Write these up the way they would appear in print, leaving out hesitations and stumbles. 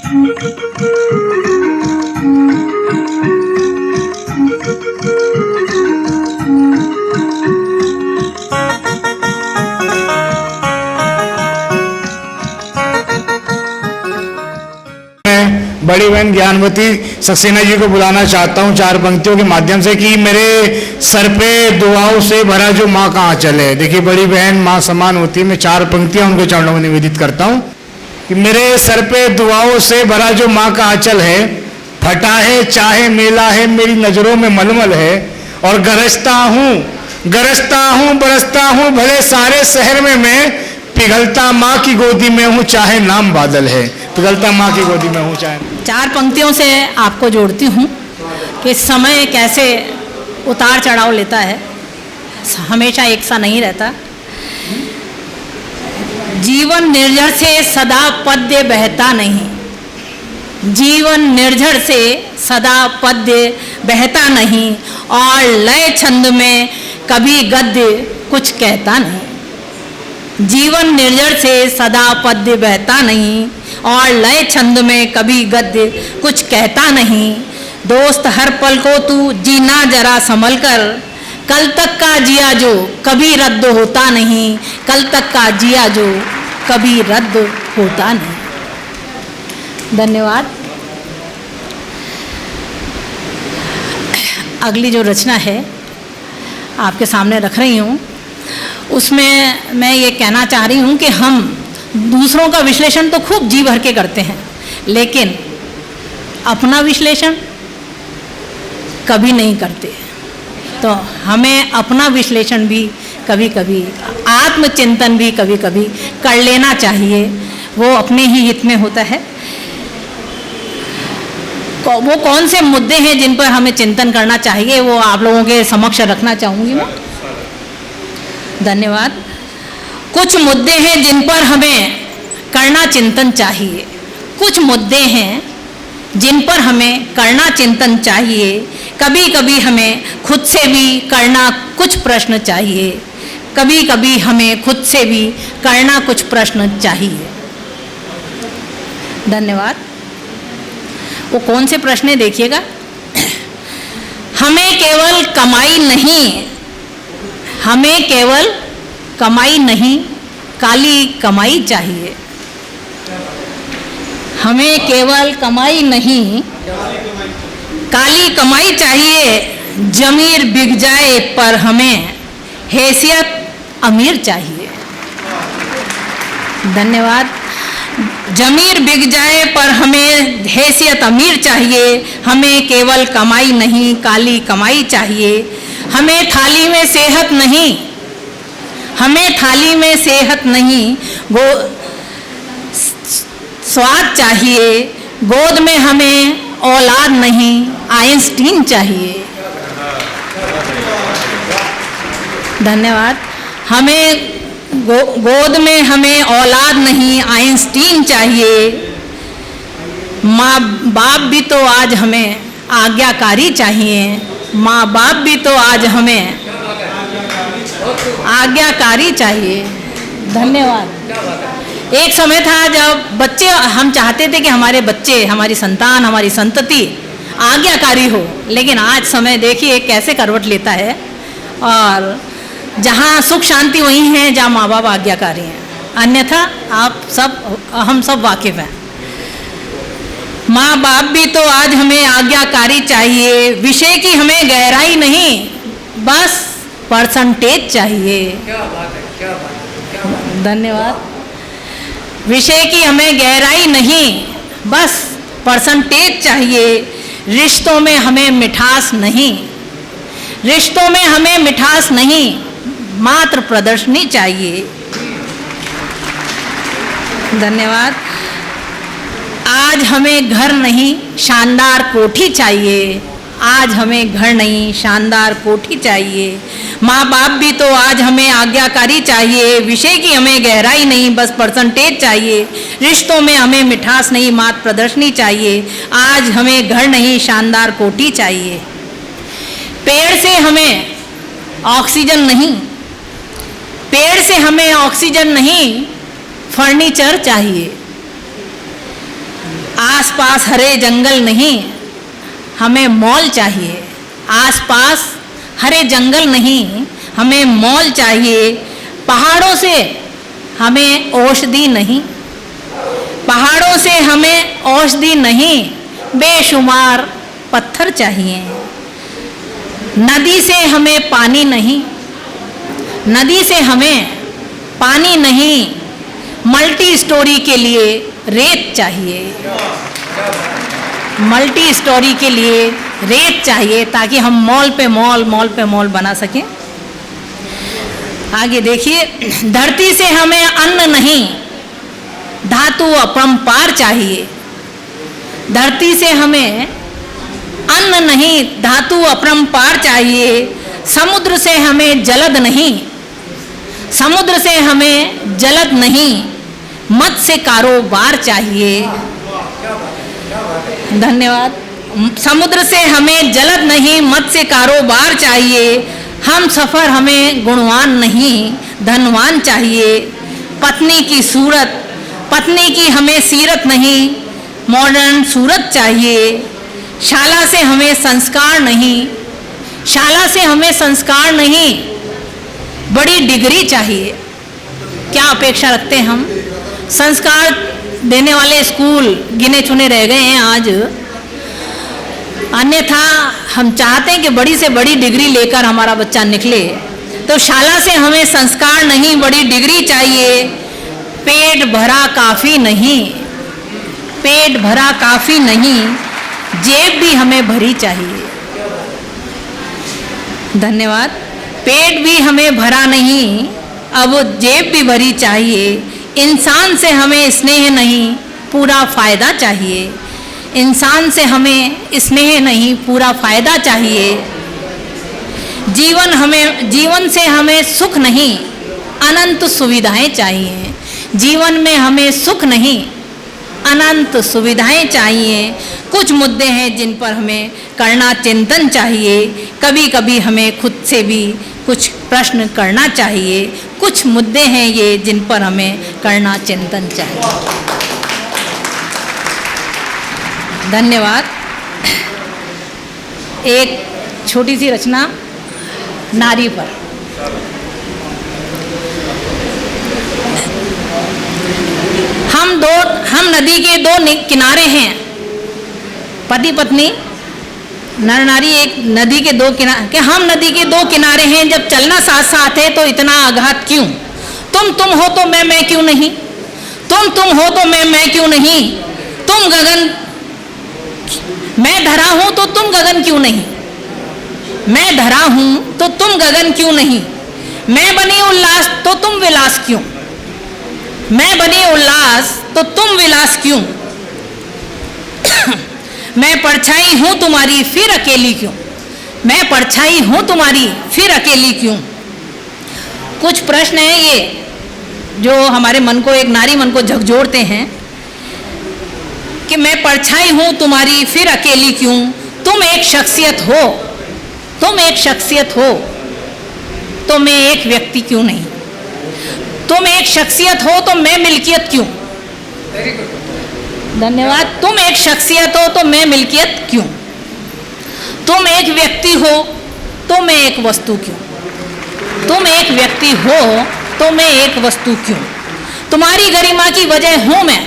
बड़ी बहन ज्ञानवती सक्सेना जी को बुलाना चाहता हूँ चार पंक्तियों के माध्यम से कि मेरे सर पे दुआओं से भरा जो माँ का आंचल है। देखिए बड़ी बहन माँ समान होती है। मैं चार पंक्तियां उनको चरणों में निवेदित करता हूँ कि मेरे सर पे दुआओं से भरा जो माँ का आंचल है, फटा है चाहे मेला है मेरी नजरों में मलमल है, और गरजता हूँ बरसता हूँ भले सारे शहर में मैं, पिघलता माँ की गोदी में हूँ चाहे नाम बादल है। पिघलता माँ की गोदी में हूँ चाहे। चार पंक्तियों से आपको जोड़ती हूँ कि समय कैसे उतार चढ़ाव लेता है, हमेशा एक सा नहीं रहता। जीवन निर्झर से सदा पद्य बहता नहीं, जीवन निर्झर से सदा पद्य बहता नहीं, और लय छंद में कभी गद्य कुछ कहता नहीं। जीवन निर्झर से सदा पद्य बहता नहीं, और लय छंद में कभी गद्य कुछ कहता नहीं। दोस्त हर पल को तू जीना जरा संभल कर, कल तक का जिया जो कभी रद्द होता नहीं, कल तक का जिया जो कभी रद्द होता नहीं। धन्यवाद। अगली जो रचना है आपके सामने रख रही हूँ, उसमें मैं ये कहना चाह रही हूँ कि हम दूसरों का विश्लेषण तो खूब जी भर के करते हैं, लेकिन अपना विश्लेषण कभी नहीं करते। तो हमें अपना विश्लेषण भी कभी कभी, आत्मचिंतन भी कभी कभी कर लेना चाहिए, वो अपने ही हित में होता है। वो कौन से मुद्दे हैं जिन पर हमें चिंतन करना चाहिए, वो आप लोगों के समक्ष रखना चाहूँगी मैं। धन्यवाद। कुछ मुद्दे हैं जिन पर हमें करना चिंतन चाहिए, कुछ मुद्दे हैं जिन पर हमें करना चिंतन चाहिए। कभी कभी हमें खुद से भी करना कुछ प्रश्न चाहिए, कभी कभी हमें खुद से भी करना कुछ प्रश्न चाहिए। धन्यवाद। वो कौन से प्रश्न है देखिएगा। हमें केवल कमाई नहीं, हमें केवल कमाई नहीं काली कमाई चाहिए। हमें केवल कमाई नहीं काली कमाई चाहिए। जमीर बिक जाए पर हमें हैसियत अमीर चाहिए। धन्यवाद। जमीर बिक जाए पर हमें हैसियत अमीर चाहिए। हमें केवल कमाई नहीं काली कमाई चाहिए। हमें थाली में सेहत नहीं, हमें थाली में सेहत नहीं स्वाद चाहिए। गोद में हमें औलाद नहीं आइंस्टीन चाहिए। धन्यवाद। हमें गोद में हमें औलाद नहीं आइंस्टीन चाहिए। माँ बाप भी तो आज हमें आज्ञाकारी चाहिए। माँ बाप भी तो आज हमें आज्ञाकारी चाहिए। धन्यवाद। एक समय था जब बच्चे, हम चाहते थे कि हमारे बच्चे, हमारी संतान, हमारी संतति आज्ञाकारी हो, लेकिन आज समय देखिए कैसे करवट लेता है, और जहाँ सुख शांति वहीं है जहाँ माँ बाप आज्ञाकारी हैं, अन्यथा हम सब वाकिफ हैं। माँ बाप भी तो आज हमें आज्ञाकारी चाहिए। विषय की हमें गहराई नहीं, बस परसेंटेज चाहिए। क्या बात है, क्या बात है। धन्यवाद। विषय की हमें गहराई नहीं, बस परसेंटेज चाहिए। रिश्तों में हमें मिठास नहीं, रिश्तों में हमें मिठास नहीं, मात्र प्रदर्शनी चाहिए। धन्यवाद। आज हमें घर नहीं शानदार कोठी चाहिए। आज हमें घर नहीं शानदार कोठी चाहिए। माँ बाप भी तो आज हमें आज्ञाकारी चाहिए। विषय की हमें गहराई नहीं, बस परसेंटेज चाहिए। रिश्तों में हमें मिठास नहीं, मात्र प्रदर्शनी चाहिए। आज हमें घर नहीं शानदार कोठी चाहिए। पेड़ से हमें ऑक्सीजन नहीं, पेड़ से हमें ऑक्सीजन नहीं, फर्नीचर चाहिए। आसपास हरे जंगल नहीं, हमें मॉल चाहिए। आसपास हरे जंगल नहीं, हमें मॉल चाहिए। पहाड़ों से हमें औषधि नहीं, पहाड़ों से हमें औषधि नहीं, बेशुमार पत्थर चाहिए। नदी से हमें पानी नहीं, नदी से हमें पानी नहीं, मल्टी स्टोरी के लिए रेत चाहिए। मल्टी स्टोरी के लिए रेत चाहिए ताकि हम मॉल पे मॉल बना सकें। आगे देखिए, धरती से हमें अन्न नहीं, धातु अपरंपार चाहिए। धरती से हमें अन्न नहीं, धातु अपरंपार चाहिए। समुद्र से हमें जलद नहीं, समुद्र से हमें जलद नहीं, मत्स्य कारोबार चाहिए। धन्यवाद। समुद्र से हमें जलद नहीं, मत्स्य कारोबार चाहिए। हम सफ़र हमें गुणवान नहीं, धनवान चाहिए। पत्नी की सूरत, पत्नी की हमें सीरत नहीं, मॉडर्न सूरत चाहिए। शाला से हमें संस्कार नहीं, शाला से हमें संस्कार नहीं, बड़ी डिग्री चाहिए। क्या अपेक्षा रखते हैं हम? संस्कार देने वाले स्कूल गिने चुने रह गए हैं आज। अन्यथा हम चाहते हैं कि बड़ी से बड़ी डिग्री लेकर हमारा बच्चा निकले। तो शाला से हमें संस्कार नहीं, बड़ी डिग्री चाहिए। पेट भरा काफ़ी नहीं, पेट भरा काफ़ी नहीं, जेब भी हमें भरी चाहिए। धन्यवाद। पेट भी हमें भरा नहीं, अब जेब भी भरी चाहिए। इंसान से हमें स्नेह नहीं, पूरा फ़ायदा चाहिए। इंसान से हमें स्नेह नहीं, पूरा फ़ायदा चाहिए। जीवन से हमें सुख नहीं, अनंत सुविधाएं चाहिए। जीवन में हमें सुख नहीं, अनंत सुविधाएं चाहिए। कुछ मुद्दे हैं जिन पर हमें करना चिंतन चाहिए। कभी कभी हमें खुद से भी कुछ प्रश्न करना चाहिए। कुछ मुद्दे हैं ये जिन पर हमें करना चिंतन चाहिए। धन्यवाद। एक छोटी सी रचना नारी पर। हम नदी के दो किनारे हैं। पति पत्नी नर नारी एक नदी के दो किनारे कि हम नदी के दो किनारे हैं। जब चलना साथ साथ है तो इतना आघात क्यों? तुम हो तो मैं क्यों नहीं? तुम हो तो मैं क्यों नहीं? तुम गगन, मैं धरा हूं तो तुम गगन क्यों नहीं? मैं धरा हूं तो तुम गगन क्यों नहीं? मैं बनी उल्लास तो तुम विलास क्यों? मैं बनी उल्लास तो तुम विलास क्यों? मैं परछाई हूं तुम्हारी फिर अकेली क्यों? मैं परछाई हूं तुम्हारी फिर अकेली क्यों? कुछ प्रश्न हैं ये जो हमारे मन को, एक नारी मन को झकझोरते हैं कि मैं परछाई हूं तुम्हारी फिर अकेली क्यों? तुम एक शख्सियत हो, तुम एक शख्सियत हो तो मैं एक व्यक्ति क्यों नहीं? तुम एक शख्सियत हो तो मैं मिल्कियत क्यों? धन्यवाद। तुम एक शख्सियत हो तो मैं मिल्कियत क्यों? तुम एक व्यक्ति हो तो मैं एक वस्तु क्यों? तुम एक व्यक्ति हो तो मैं एक वस्तु क्यों? तुम्हारी गरिमा की वजह हूं मैं,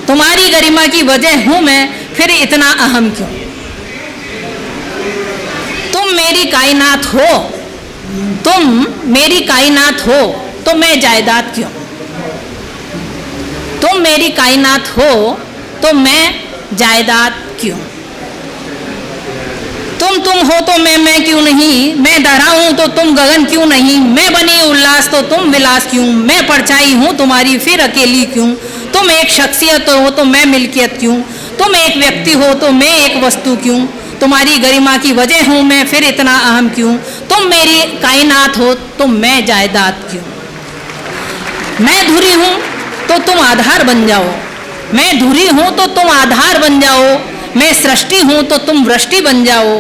तुम्हारी गरिमा की वजह हूं मैं, फिर इतना अहम क्यों? तुम मेरी कायनात हो, तुम मेरी कायनात हो तो मैं जायदाद क्यों? तुम मेरी कायनात हो तो मैं जायदाद क्यों? तुम हो तो मैं क्यों नहीं? मैं धरा हूं तो तुम गगन क्यों नहीं? मैं बनी उल्लास तो तुम विलास क्यों? मैं परछाई हूं तुम्हारी फिर अकेली क्यों? तुम एक शख्सियत हो तो मैं मिल्कियत क्यों? तुम एक व्यक्ति हो तो मैं एक वस्तु क्यों? तुम्हारी गरिमा की वजह हूं मैं, फिर इतना अहम क्यों? तुम मेरी कायनात हो तो मैं जायदाद क्यों? मैं धुरी हूं तो तुम आधार बन जाओ, मैं धुरी हूं तो तुम आधार बन जाओ। मैं सृष्टि हूं तो तुम वृष्टि बन जाओ,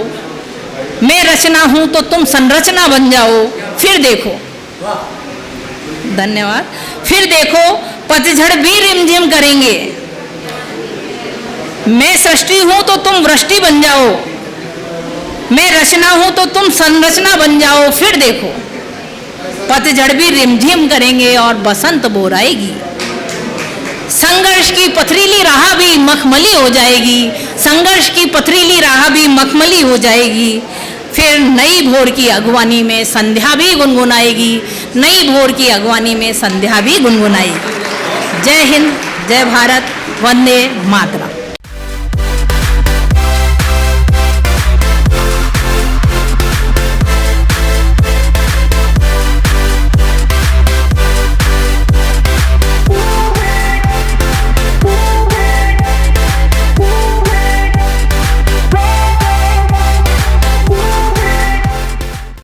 मैं रचना हूं तो तुम संरचना बन जाओ। फिर देखो, धन्यवाद। फिर देखो पतझड़ भी रिमझिम करेंगे, मैं सृष्टि हूं तो तुम वृष्टि बन जाओ, मैं रचना हूं तो तुम संरचना बन जाओ। फिर देखो पतझड़ भी रिमझिम करेंगे और बसंत बोर आएगी। संघर्ष की पथरीली राह भी मखमली हो जाएगी, संघर्ष की पथरीली राह भी मखमली हो जाएगी। फिर नई भोर की अगवानी में संध्या भी गुनगुनाएगी, नई भोर की अगवानी में संध्या भी गुनगुनाएगी। जय हिंद, जय भारत, वंदे मातरम।